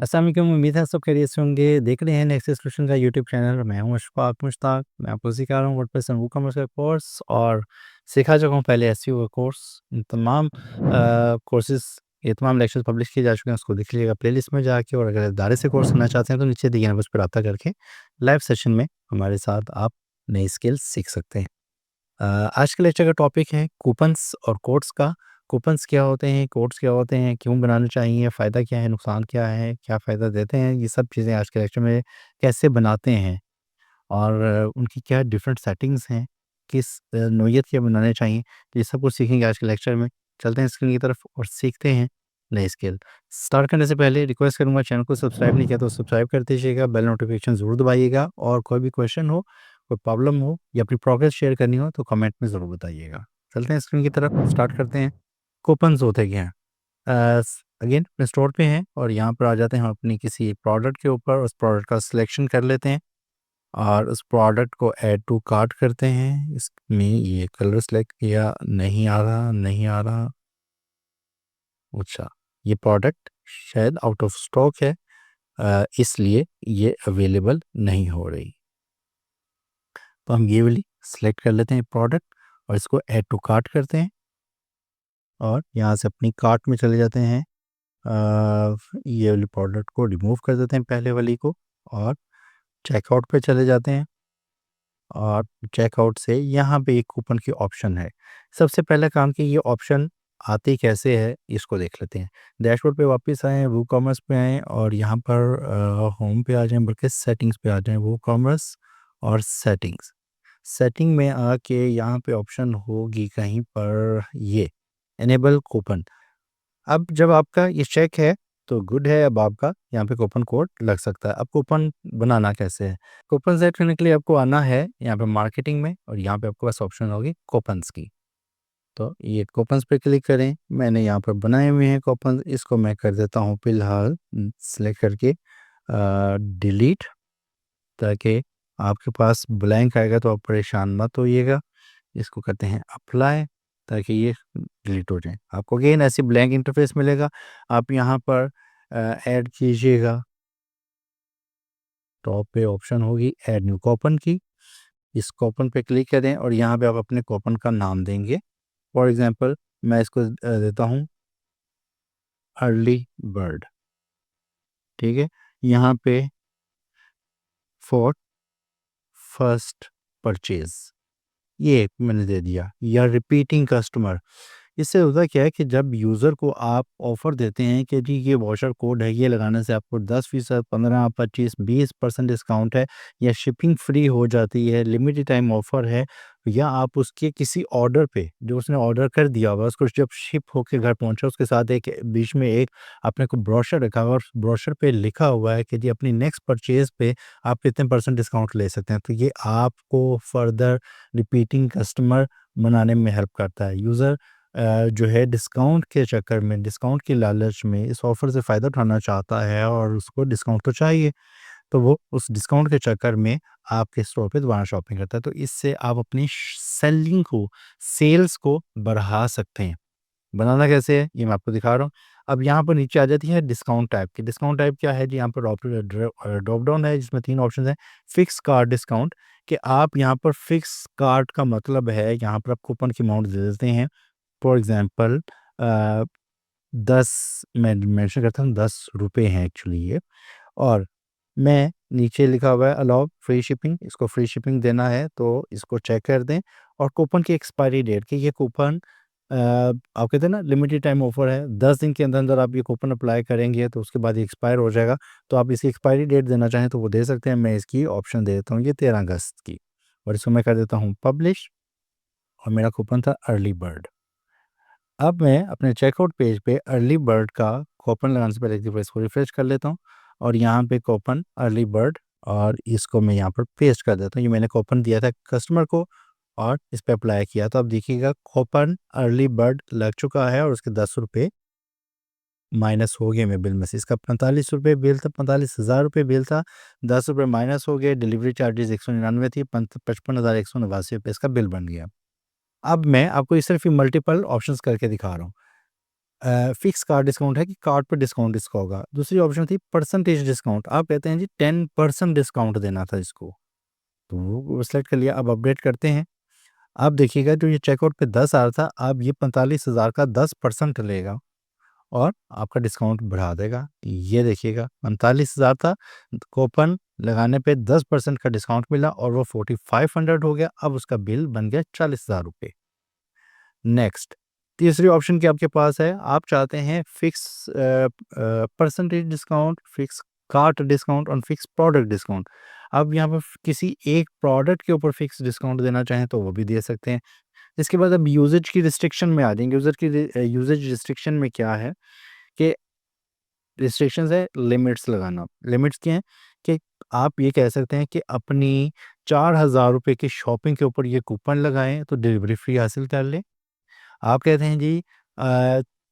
अस्सलाम वालेकुम, उम्मीद है सब खैरियत से होंगे। देख रहे हैं नेक्स्ट सॉल्यूशन का यूट्यूब चैनल। मैं हूं अशफाक मुश्ताक। मैं आपको सिखा रहा हूं वर्डप्रेस एंड वूकॉमर्स का कोर्स, और सिखा चुका हूं पहले एसईओ का कोर्स। इन तमाम कोर्सेज, ये तमाम लेक्चर्स पब्लिश किए जा चुके हैं, उसको देख लीजिएगा प्लेलिस्ट में जाके। और अगर दायरे से कोर्स करना चाहते हैं तो नीचे दिए नंबर्स पर रब्ता करके लाइव सेशन में हमारे साथ आप नई स्किल्स सीख सकते हैं। आज के लेक्चर का टॉपिक है कूपन्स और कोड्स का। कूपन्स क्या होते हैं, कोड्स क्या होते हैं, क्यों बनाने चाहिए, फ़ायदा क्या है, नुकसान क्या है, क्या फ़ायदा देते हैं, ये सब चीज़ें आज के लेक्चर में कैसे बनाते हैं, और उनकी क्या डिफरेंट सेटिंग्स हैं, किस नोयत के बनाने चाहिए, तो ये सब कुछ सीखेंगे आज के लेक्चर में। चलते हैं स्क्रीन की तरफ और सीखते हैं नई स्किल। स्टार्ट करने से पहले रिक्वेस्ट करूँगा, चैनल को सब्सक्राइब नहीं किया तो सब्सक्राइब कर दीजिएगा, बेल नोटिफिकेशन ज़रूर दबाइएगा, और कोई भी क्वेश्चन हो, कोई प्रॉब्लम हो या अपनी प्रोग्रेस शेयर करनी हो तो कमेंट में ज़रूर बताइएगा। चलते हैं स्क्रीन की तरफ, स्टार्ट करते हैं। कूपन्स होते क्या हैं? अगेन अपने स्टोर पे हैं और यहाँ पर आ जाते हैं हम अपनी किसी प्रोडक्ट के ऊपर, उस प्रोडक्ट का सिलेक्शन कर लेते हैं और उस प्रोडक्ट को ऐड टू कार्ट करते हैं। इसमें ये कलर सेलेक्ट किया, नहीं आ रहा, नहीं आ रहा। अच्छा, ये प्रोडक्ट शायद आउट ऑफ स्टॉक है, इसलिए ये अवेलेबल नहीं हो रही। तो हम ये वाली सेलेक्ट कर लेते हैं प्रोडक्ट और इसको ऐड टू कार्ट करते हैं, और यहाँ से अपनी कार्ट में चले जाते हैं। ये वाली प्रोडक्ट को रिमूव कर देते हैं, पहले वाली को, और चेकआउट पे चले जाते हैं। और चेकआउट से यहाँ पे एक कूपन की ऑप्शन है। सबसे पहला काम कि ये ऑप्शन आती कैसे है, इसको देख लेते हैं। डैशबोर्ड पे वापस आएँ, वूकॉमर्स पे आएँ और यहाँ पर होम पे आ जाएँ, बल्कि सेटिंग्स पे आ जाएँ। वूकॉमर्स और सेटिंग्स, सेटिंग में आके यहाँ पे ऑप्शन होगी कहीं पर ये इनेबल कूपन। अब जब आपका ये चेक है तो गुड है, अब आपका यहाँ पे कूपन कोड लग सकता है। अब कूपन बनाना कैसे है? कूपन सेट करने के लिए आपको आना है यहाँ पे मार्केटिंग में, और यहाँ पे आपके पास ऑप्शन होगी कूपन्स की। तो ये कूपन्स पे क्लिक करें। मैंने यहाँ पर बनाए हुए हैं कूपन, इसको मैं कर देता हूँ फिलहाल सेलेक्ट करके डिलीट, ताकि आपके पास ब्लैंक आएगा तो आप परेशान मत होइएगा। इसको करते हैं अप्लाई, ताकि ये डिलीट हो जाए। आपको अगेन ऐसे ब्लैंक इंटरफेस मिलेगा। आप यहाँ पर ऐड कीजिएगा, टॉप पे ऑप्शन होगी ऐड न्यू कूपन की। इस कूपन पे क्लिक करें और यहाँ पे आप अपने कूपन का नाम देंगे। फॉर एग्जांपल मैं इसको देता हूँ अर्ली बर्ड, ठीक है। यहाँ पे फॉर फर्स्ट परचेज, ये मैंने दे दिया, या रिपीटिंग कस्टमर। इससे होता क्या है कि जब यूज़र को आप ऑफ़र देते हैं कि जी ये वाउचर कोड है, ये लगाने से आपको 10%, 15, 25, 20% डिस्काउंट है, या शिपिंग फ्री हो जाती है, लिमिटेड टाइम ऑफ़र है, या आप उसके किसी ऑर्डर पे जो उसने ऑर्डर कर दिया होगा, उसको जब शिप होके घर पहुँचा उसके साथ एक बीच में एक आपने को ब्रोशर रखा हुआ, और ब्रोशर पे लिखा हुआ है कि जी अपनी नेक्स्ट परचेज़ पे आप इतने % डिस्काउंट ले सकते हैं। तो ये आपको फर्दर रिपीटिंग कस्टमर बनाने में हेल्प करता है। यूज़र जो है डिस्काउंट के चक्कर में, डिस्काउंट के लालच में इस ऑफ़र से फ़ायदा उठाना चाहता है, और उसको डिस्काउंट तो चाहिए, तो वो उस डिस्काउंट के चक्कर में आपके स्टोर पे दोबारा शॉपिंग करता है। तो इससे आप अपनी सेलिंग को, सेल्स को बढ़ा सकते हैं। बनाना कैसे है ये मैं आपको दिखा रहा हूँ। अब यहाँ पर नीचे आ जाती है डिस्काउंट टाइप की। डिस्काउंट टाइप क्या है जी? यहाँ पर ड्रॉप डाउन है जिसमें 3 ऑप्शंस हैं। फिक्स कार्ड डिस्काउंट, कि आप यहाँ पर फिक्स कार्ड का मतलब है यहाँ पर आप कूपन की अमाउंट दे देते हैं। फॉर एग्ज़ाम्पल 10, मैं मेंशन करता हूँ, ₹10 हैं एक्चुअली ये, और मैं नीचे लिखा हुआ है अलाउ फ्री शिपिंग, इसको फ्री शिपिंग देना है तो इसको चेक कर दें। और कूपन की एक्सपायरी डेट, कि ये कूपन आप कहते हैं ना लिमिटेड टाइम ऑफर है, 10 दिन के अंदर अंदर आप ये कूपन अप्लाई करेंगे तो उसके बाद ये एक्सपायर हो जाएगा। तो आप इसकी एक्सपायरी डेट देना चाहें तो वो दे सकते हैं। मैं इसकी ऑप्शन दे देता हूँ ये 13 अगस्त की, और इसको मैं कर देता हूँ पब्लिश, और मेरा कूपन था अर्ली बर्ड। अब मैं अपने चेकआउट पेज पे अर्ली बर्ड का कूपन लगाने से पहले एक दफ़ा इसको रिफ्रेश कर लेता हूँ, और यहाँ पे कूपन अर्ली बर्ड, और इसको मैं यहाँ पर पेस्ट कर देता हूँ। ये मैंने कूपन दिया था कस्टमर को और इस पे अप्लाई किया, तो अब देखिएगा कूपन अर्ली बर्ड लग चुका है, और उसके ₹10 माइनस हो गए मेरे बिल में से। इसका ₹45 बिल था, 45,000 बिल था, ₹10 माइनस हो गए। डिलीवरी चार्जेस 199 थी, 55,189 इसका बिल बन गया। अब मैं आपको ये सिर्फ मल्टीपल ऑप्शंस करके दिखा रहा हूँ। फिक्स कार्ड डिस्काउंट है कि कार्ड पर डिस्काउंट इसका होगा। दूसरी ऑप्शन थी परसेंटेज डिस्काउंट, आप कहते हैं जी 10% डिस्काउंट देना था इसको, तो वो सेलेक्ट कर लिया। अब अपडेट करते हैं। अब देखिएगा जो ये चेकआउट पे 10 आ रहा था, अब ये 45,000 का 10% लेगा और आपका डिस्काउंट बढ़ा देगा। ये देखिएगा 45,000 था, कूपन लगाने पे 10% का डिस्काउंट मिला और वो 4500 हो गया। अब उसका बिल बन गया 40,000 रुपये। नेक्स्ट, तीसरी ऑप्शन की आपके पास है, आप चाहते हैं fix percentage discount, fix cart discount और फिक्स प्रोडक्ट डिस्काउंट। अब यहाँ पर किसी एक प्रोडक्ट के ऊपर फिक्स डिस्काउंट देना चाहें तो वो भी दे सकते हैं। इसके बाद अब यूजेज की रिस्ट्रिक्शन में आ जाएंगे। यूजेज रिस्ट्रिक्शन में क्या है कि रिस्ट्रिक्शंस है लिमिट्स लगाना। लिमिट्स क्या हैं कि आप ये कह सकते हैं कि अपनी 4,000 रुपये की शॉपिंग के ऊपर ये कूपन लगाएं तो डिलीवरी फ्री हासिल कर लें। आप कहते हैं जी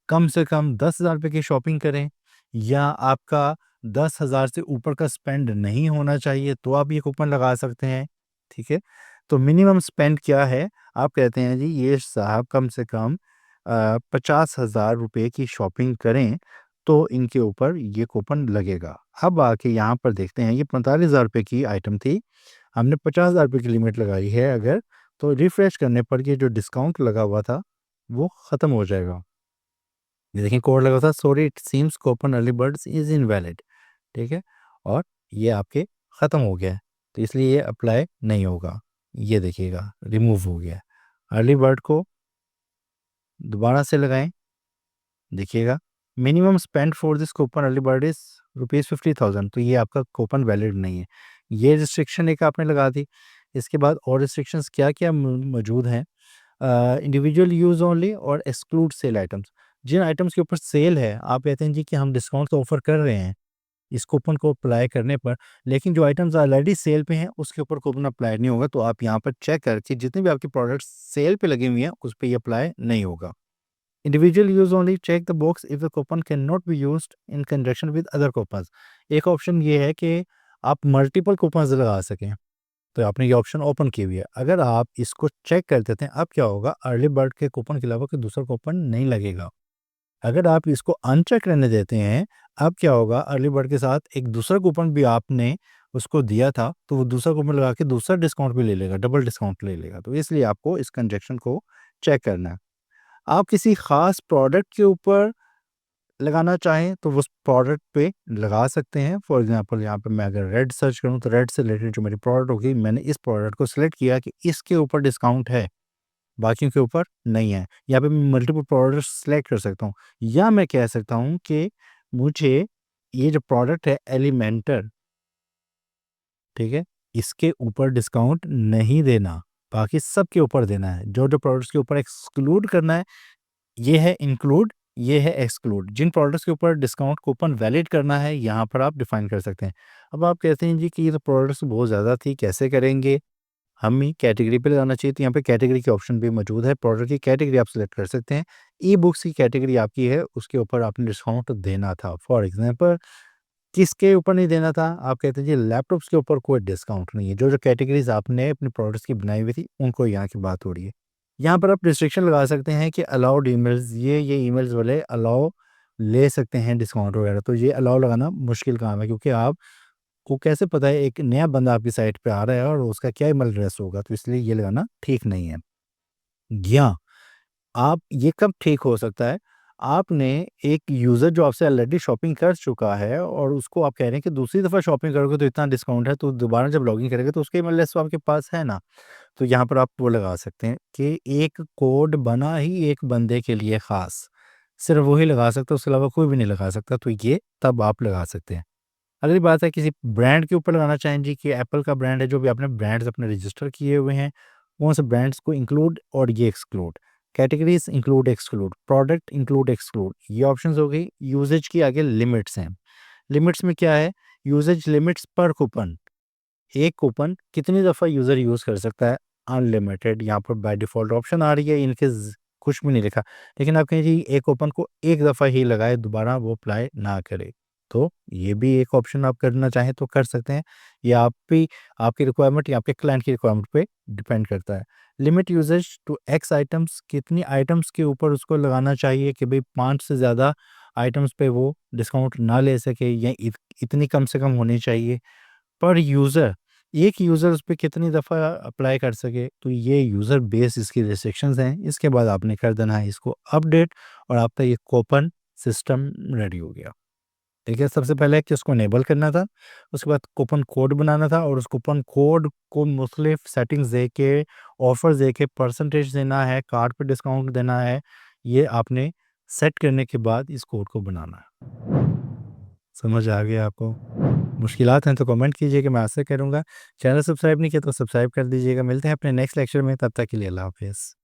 कम से कम 10,000 रुपये की शॉपिंग करें या आपका 10,000 से ऊपर का स्पेंड नहीं होना चाहिए तो आप ये कूपन लगा सकते हैं। ठीक है, तो मिनिमम स्पेंड क्या है, आप कहते हैं जी ये साहब कम से कम 50,000 रुपये की शॉपिंग करें तो इनके ऊपर ये कूपन लगेगा। अब आके यहाँ पर देखते हैं, ये 45,000 रुपये की आइटम थी, हमने 50,000 रुपये की लिमिट लगाई है अगर, तो रिफ्रेश करने पर ये जो डिस्काउंट लगा हुआ था वो ख़त्म हो जाएगा। ये देखिए कोड लगा था, sorry it seems coupon early birds is invalid. ठीक है, और ये आपके ख़त्म हो गया है, तो इसलिए ये अप्लाई नहीं होगा। ये देखिएगा रिमूव हो गया है। अर्ली बर्ड को दोबारा से लगाएं, देखिएगा minimum spend for this coupon early bird is ₹50,000, तो ये आपका कूपन वैलिड नहीं है। ये रिस्ट्रिक्शन एक आपने लगा दी। इसके बाद और रिस्ट्रिक्शंस क्या-क्या मौजूद हैं, इंडिविजुअल यूज़ ओनली और एक्सक्लूड सेल आइटम्स। जिन आइटम्स के ऊपर सेल है, आप कहते हैं जी कि हम डिस्काउंट तो ऑफ़र कर रहे हैं इस कूपन को अप्लाई करने पर, लेकिन जो आइटम्स ऑलरेडी सेल पे हैं उसके ऊपर कूपन अप्लाई नहीं होगा। तो आप यहाँ पर चेक करके जितने भी आपके प्रोडक्ट्स सेल पे लगे हुए हैं उस पे ये अप्लाई नहीं होगा। Individual use only, check the box if the coupon can not be used in conjunction with other coupons. एक ऑप्शन ये है कि आप मल्टीपल कूपन्स लगा सकें, तो आपने ये ऑप्शन ओपन की हुई है। अगर आप इसको चेक कर देते हैं, अब क्या होगा, अर्ली बर्ड के कूपन के अलावा कोई दूसरा कूपन नहीं लगेगा। अगर आप इसको अनचेक रहने देते हैं, अब क्या होगा, अर्ली बर्ड के साथ एक दूसरा कूपन भी आपने उसको दिया था, तो वो दूसरा कूपन लगा के दूसरा डिस्काउंट भी ले लेगा, डबल डिस्काउंट ले लेगा। तो इसलिए आपको इस कंजक्शन को चेक करना है। आप किसी ख़ास प्रोडक्ट के ऊपर लगाना चाहें तो उस प्रोडक्ट पे लगा सकते हैं। फॉर एग्जांपल यहाँ पे मैं अगर रेड सर्च करूँ तो रेड से रिलेटेड जो मेरी प्रोडक्ट होगी, मैंने इस प्रोडक्ट को सिलेक्ट किया कि इसके ऊपर डिस्काउंट है, बाकियों के ऊपर नहीं है। यहाँ पे मैं मल्टीपल प्रोडक्ट्स सेलेक्ट कर सकता हूँ, या मैं कह सकता हूँ कि मुझे ये जो प्रोडक्ट है एलिमेंटर, ठीक है, इसके ऊपर डिस्काउंट नहीं देना, बाकी सब के ऊपर देना है। जो प्रोडक्ट्स के ऊपर एक्सक्लूड करना है, ये है इंक्लूड, ये है एक्सक्लूड। जिन प्रोडक्ट्स के ऊपर डिस्काउंट कूपन वैलिड करना है, यहाँ पर आप डिफाइन कर सकते हैं। अब आप कहते हैं जी कि ये तो प्रोडक्ट्स बहुत ज़्यादा थी, कैसे करेंगे, हमें कैटेगरी पे लगाना चाहिए, तो यहाँ पे कैटेगरी की ऑप्शन भी मौजूद है। प्रोडक्ट की कैटेगरी आप सेलेक्ट कर सकते हैं। ई बुक्स की कैटेगरी आपकी है, उसके ऊपर आपने डिस्काउंट देना था। फॉर एग्जाम्पल किसके ऊपर नहीं देना था, आप कहते हैं जी लैपटॉप्स के ऊपर कोई डिस्काउंट नहीं है। जो कैटेगरीज आपने अपने प्रोडक्ट्स की बनाई हुई थी, उनको यहाँ की बात हो रही है। यहाँ पर आप रिस्ट्रिक्शन लगा सकते हैं कि अलाउड ईमेल्स, ये ईमेल्स वाले अलाउ ले सकते हैं डिस्काउंट वगैरह। तो ये अलाउ लगाना मुश्किल काम है, क्योंकि आपको कैसे पता है एक नया बंदा आपकी साइट पे आ रहा है और उसका क्या ईमेल एड्रेस होगा, तो इसलिए ये लगाना ठीक नहीं है। या आप ये कब ठीक हो सकता है, आपने एक यूज़र जो आपसे ऑलरेडी शॉपिंग कर चुका है और उसको आप कह रहे हैं कि दूसरी दफ़ा शॉपिंग करोगे तो इतना डिस्काउंट है, तो दोबारा जब लॉगिन करेंगे तो उसका ईमेल एड्रेस तो आपके पास है ना। तो यहाँ पर आप वो लगा सकते हैं कि एक कोड बना ही एक बंदे के लिए ख़ास, सिर्फ़ वही लगा सकता है, उसके अलावा कोई भी नहीं लगा सकता, तो ये तब आप लगा सकते हैं। अगली बात है किसी ब्रांड के ऊपर लगाना चाहें जी कि एप्पल का ब्रांड है, जो भी आपने ब्रांड्स अपने रजिस्टर किए हुए हैं, कौन से ब्रांड्स को इंक्लूड और ये exclude, categories include exclude, product include exclude, ये ऑप्शंस हो गई। यूजेज की आगे लिमिट्स हैं। लिमिट्स में क्या है, यूजेज लिमिट्स पर कूपन, एक कूपन कितनी दफ़ा यूज़र यूज़ कर सकता है, अनलिमिटेड। यहाँ पर बाय डिफ़ॉल्ट ऑप्शन आ रही है, इनके कुछ भी नहीं लिखा, लेकिन आप कहें जी एक कूपन को एक दफ़ा ही लगाए, दोबारा वो अप्लाई ना करे। तो ये भी एक ऑप्शन आप करना चाहें तो कर सकते हैं। ये आप भी आपकी रिक्वायरमेंट या आपके क्लाइंट की रिक्वायरमेंट पे डिपेंड करता है। Limit usage to X items, कितनी आइटम्स के ऊपर उसको लगाना चाहिए कि भई 5 से ज़्यादा आइटम्स पे वो डिस्काउंट ना ले सके या इतनी कम से कम होनी चाहिए। पर यूज़र, एक यूज़र उस पे कितनी दफ़ा अप्लाई कर सके, तो ये यूज़र बेस इसकी रिस्ट्रिक्शंस हैं। इसके बाद आपने कर देना है इसको अपडेट और आपका ये कूपन सिस्टम रेडी हो गया। ठीक है, सबसे पहले कि उसको इनेबल करना था, उसके बाद कूपन कोड बनाना था और उस कूपन कोड को मुख्तलिफ सेटिंग्स दे के, ऑफ़र्स दे के, परसेंटेज देना है, कार्ड पे डिस्काउंट देना है, ये आपने सेट करने के बाद इस कोड को बनाना है। समझ आ गया आपको? मुश्किलात हैं तो कमेंट कीजिएगा, मैं आंसर करूँगा। चैनल सब्सक्राइब नहीं किया तो सब्सक्राइब कर दीजिएगा। मिलते हैं अपने नेक्स्ट लेक्चर में, तब तक के लिए अल्लाह हाफ़िज़।